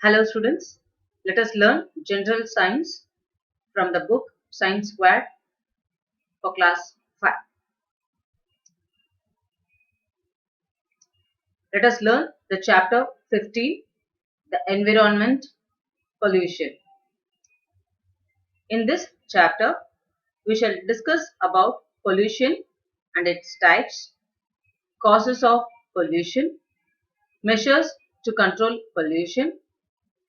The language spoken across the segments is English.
Hello students, let us learn general science from the book Science Squared for class 5. Let us learn the chapter 15, the environment pollution. In this chapter, we shall discuss about pollution and its types, causes of pollution, measures to control pollution,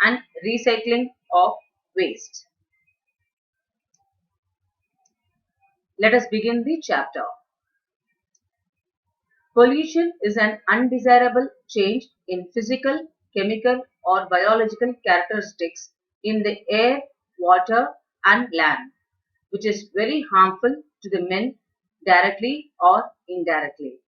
and recycling of waste. Let us begin the chapter. Pollution is an undesirable change in physical, chemical, or biological characteristics in the air, water, and land, which is very harmful to the men directly or indirectly.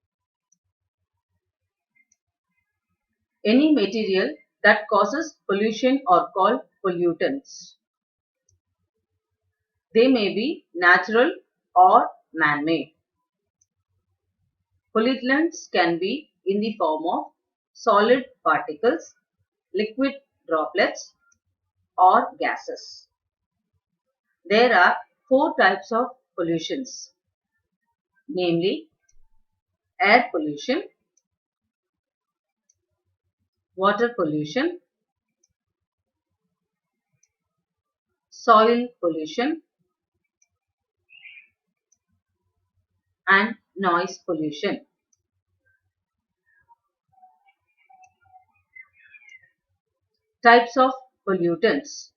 Any material that causes pollution are called pollutants. They may be natural or man-made. Pollutants can be in the form of solid particles, liquid droplets, or gases. There are four types of pollutions, namely air pollution, water pollution, soil pollution, and noise pollution. Types of pollutants.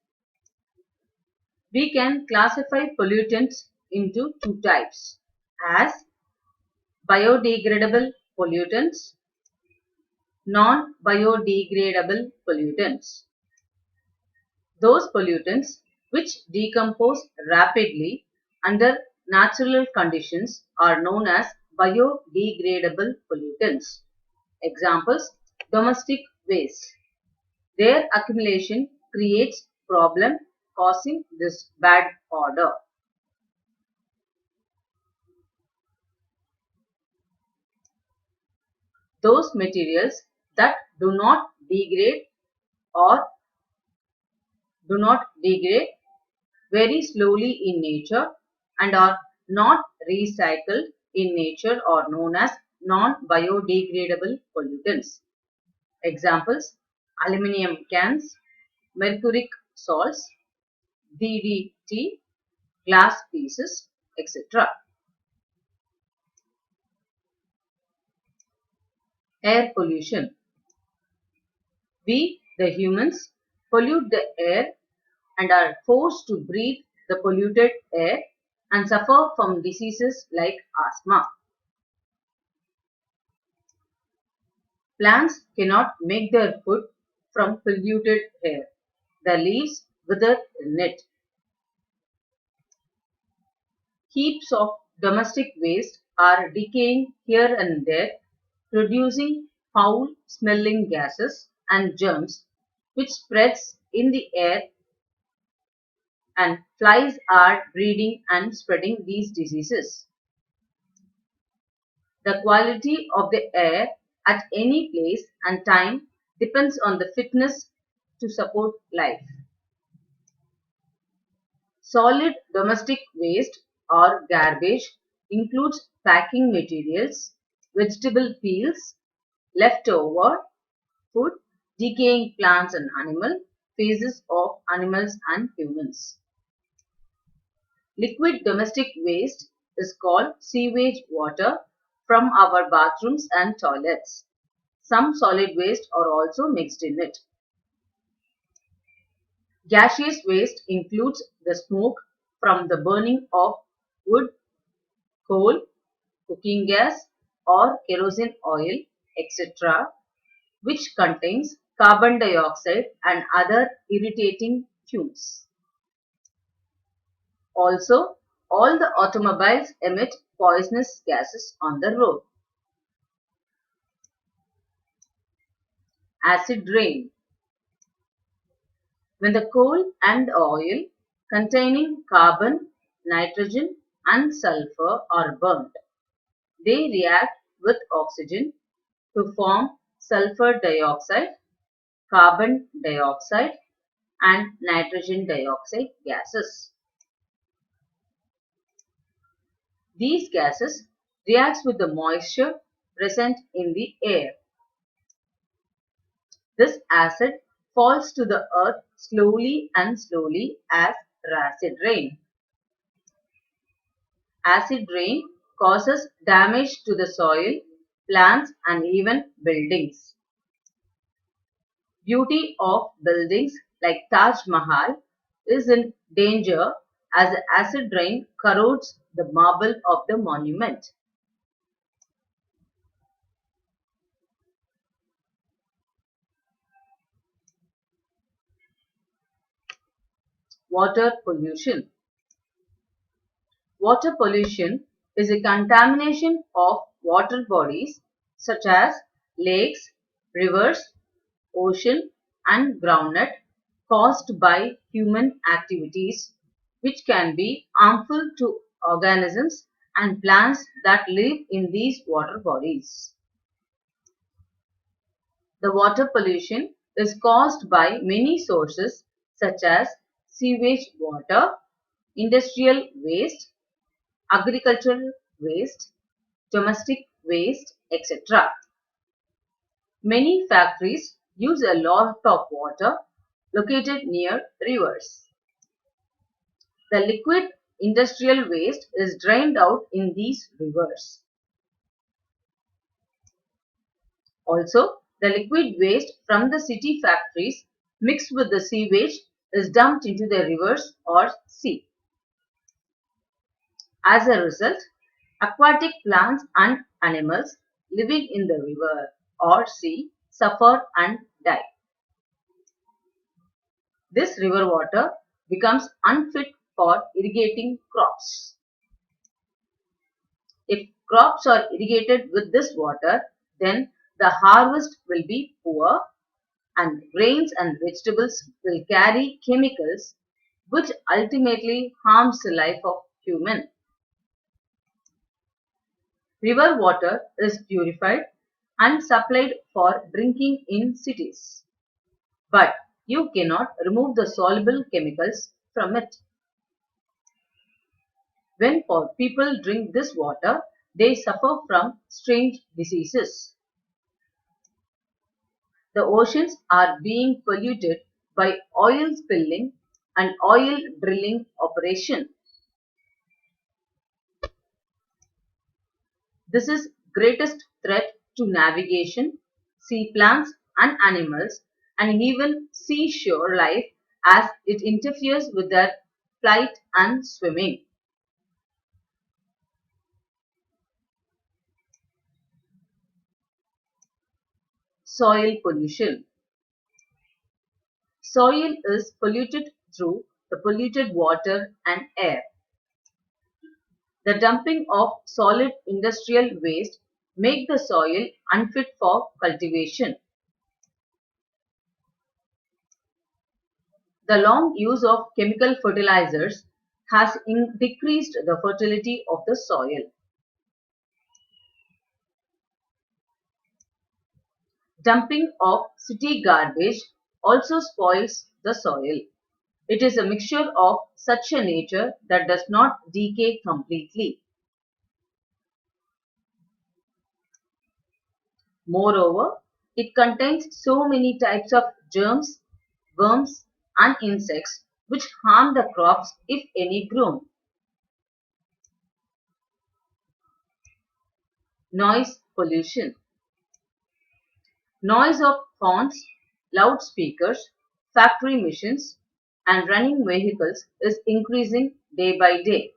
We can classify pollutants into two types as biodegradable pollutants, non-biodegradable pollutants. Those pollutants which decompose rapidly under natural conditions are known as biodegradable pollutants. Examples: domestic waste. Their accumulation creates problem causing this bad odor. Those materials that do not degrade or do not degrade very slowly in nature and are not recycled in nature are known as non-biodegradable pollutants. Examples: aluminum cans, mercuric salts, DDT, glass pieces, etc. Air pollution. We, the humans, pollute the air and are forced to breathe the polluted air and suffer from diseases like asthma. Plants cannot make their food from polluted air. The leaves wither in it. Heaps of domestic waste are decaying here and there, producing foul-smelling gases and germs which spreads in the air, and flies are breeding and spreading these diseases. The quality of the air at any place and time depends on the fitness to support life. Solid domestic waste or garbage includes packing materials, vegetable peels, leftover food, decaying plants and animal, feces of animals and humans. Liquid domestic waste is called sewage water from our bathrooms and toilets. Some solid waste are also mixed in it. Gaseous waste includes the smoke from the burning of wood, coal, cooking gas, or kerosene oil, etc., which contains carbon dioxide and other irritating fumes. Also, all the automobiles emit poisonous gases on the road. Acid rain. When the coal and oil containing carbon, nitrogen, and sulfur are burnt, they react with oxygen to form sulfur dioxide carbon dioxide and nitrogen dioxide gases. These gases react with the moisture present in the air. This acid falls to the earth slowly and slowly as acid rain. Acid rain causes damage to the soil, plants and even buildings. Beauty of buildings like Taj Mahal is in danger as the acid rain corrodes the marble of the monument. Water pollution. Water pollution is a contamination of water bodies such as lakes, rivers, ocean and groundnut caused by human activities which can be harmful to organisms and plants that live in these water bodies. The water pollution is caused by many sources such as sewage water, industrial waste, agricultural waste, domestic waste, etc. Many factories use a lot of water located near rivers. The liquid industrial waste is drained out in these rivers. Also, the liquid waste from the city factories mixed with the sewage is dumped into the rivers or sea. As a result, aquatic plants and animals living in the river or sea suffer and die. This river water becomes unfit for irrigating crops. If crops are irrigated with this water, then the harvest will be poor and grains and vegetables will carry chemicals which ultimately harms the life of human. River water is purified and supplied for drinking in cities. But you cannot remove the soluble chemicals from it. When people drink this water, they suffer from strange diseases. The oceans are being polluted by oil spilling and oil drilling operation. This is greatest threat to navigation, sea plants and animals, and even seashore life as it interferes with their flight and swimming. Soil pollution. Soil is polluted through the polluted water and air. The dumping of solid industrial waste make the soil unfit for cultivation. The long use of chemical fertilizers has decreased the fertility of the soil. Dumping of city garbage also spoils the soil. It is a mixture of such a nature that does not decay completely. Moreover, it contains so many types of germs, worms, and insects which harm the crops if any grown. Noise pollution. Noise of horns, loudspeakers, factory machines, and running vehicles is increasing day by day.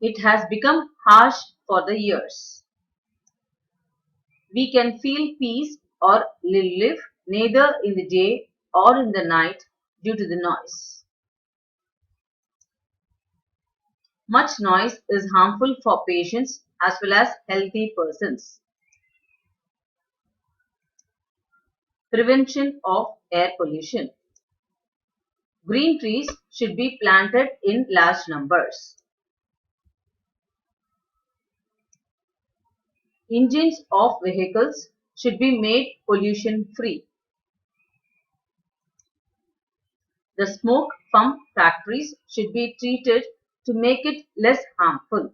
It has become harsh for the ears. We can feel peace or live neither in the day or in the night due to the noise. Much noise is harmful for patients as well as healthy persons. Prevention of air pollution. Green trees should be planted in large numbers. Engines of vehicles should be made pollution free. The smoke from factories should be treated to make it less harmful.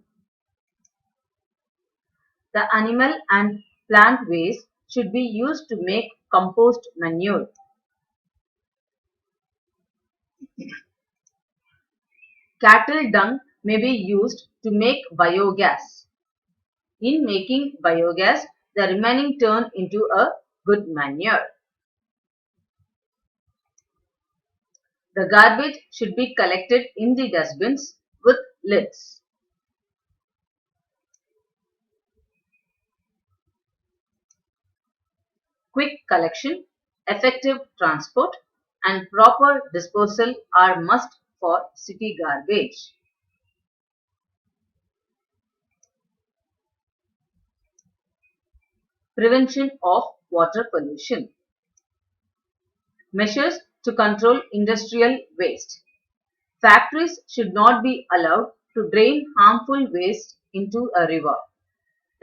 The animal and plant waste should be used to make compost manure. Cattle dung may be used to make biogas. In making biogas, the remaining turn into a good manure. The garbage should be collected in the dustbins with lids. Quick collection, effective transport, and proper disposal are must for city garbage. Prevention of water pollution. Measures to control industrial waste. Factories should not be allowed to drain harmful waste into a river.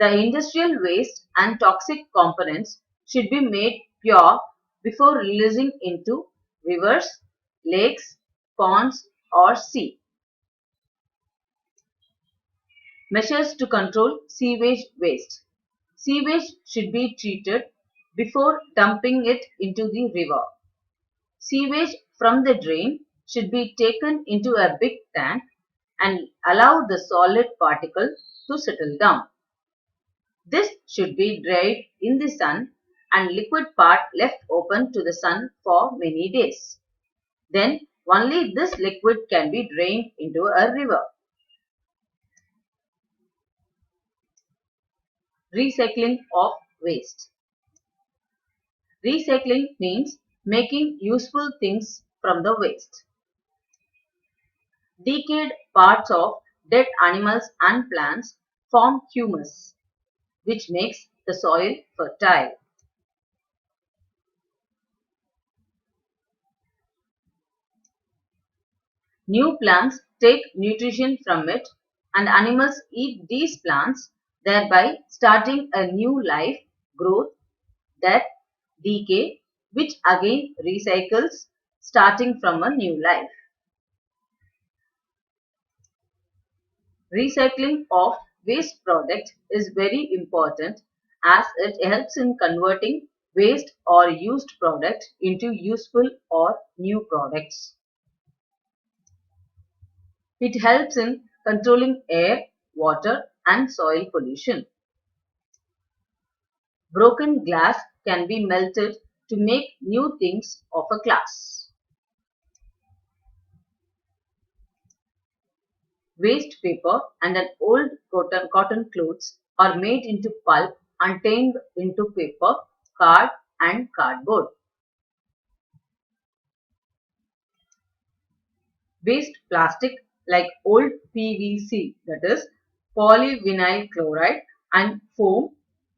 The industrial waste and toxic components should be made pure before releasing into rivers, lakes, ponds, or sea. Measures to control sewage waste. Sewage should be treated before dumping it into the river. Sewage from the drain should be taken into a big tank and allow the solid particle to settle down. This should be dried in the sun and liquid part left open to the sun for many days. Then only this liquid can be drained into a river. Recycling of waste. Recycling means making useful things from the waste. Decayed parts of dead animals and plants form humus, which makes the soil fertile. New plants take nutrition from it, and animals eat these plants, thereby starting a new life, growth, death, decay, which again recycles, starting from a new life. Recycling of waste product is very important as it helps in converting waste or used product into useful or new products. It helps in controlling air, water, and soil pollution. Broken glass can be melted to make new things of a class. Waste paper and an old cotton clothes are made into pulp and turned into paper, card, and cardboard. Waste plastic like old PVC, that is polyvinyl chloride, and foam,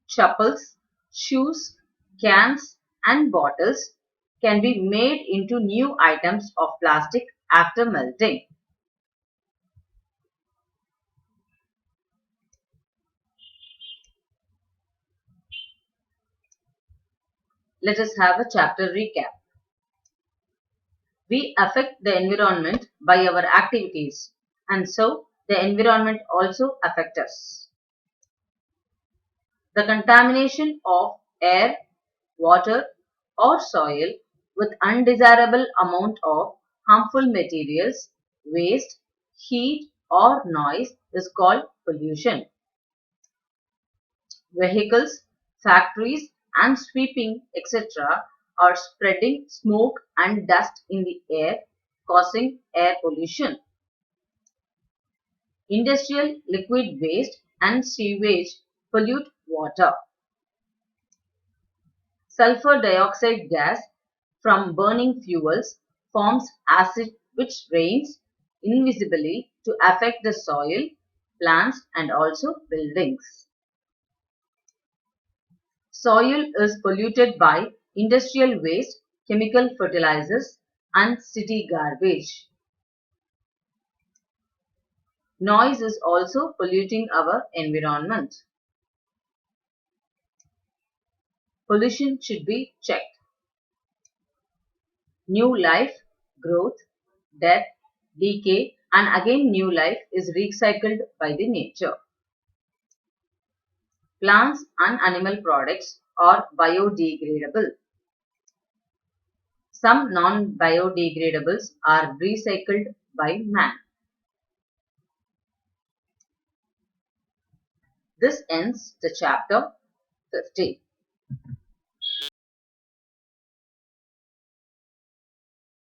chappals, shoes, cans, and bottles can be made into new items of plastic after melting. Let us have a chapter recap. We affect the environment by our activities, and so the environment also affects us. The contamination of air, water, or soil with undesirable amount of harmful materials, waste, heat, or noise is called pollution. Vehicles, factories, and sweeping, etc., are spreading smoke and dust in the air, causing air pollution. Industrial liquid waste and sewage pollute water. Sulfur dioxide gas from burning fuels forms acid which rains invisibly to affect the soil, plants, and also buildings. Soil is polluted by industrial waste, chemical fertilizers, and city garbage. Noise is also polluting our environment. pollution should be checked. New life, growth, death, decay, and again new life is recycled by the nature. Plants and animal products are biodegradable. Some non-biodegradables are recycled by man. This ends the chapter 15.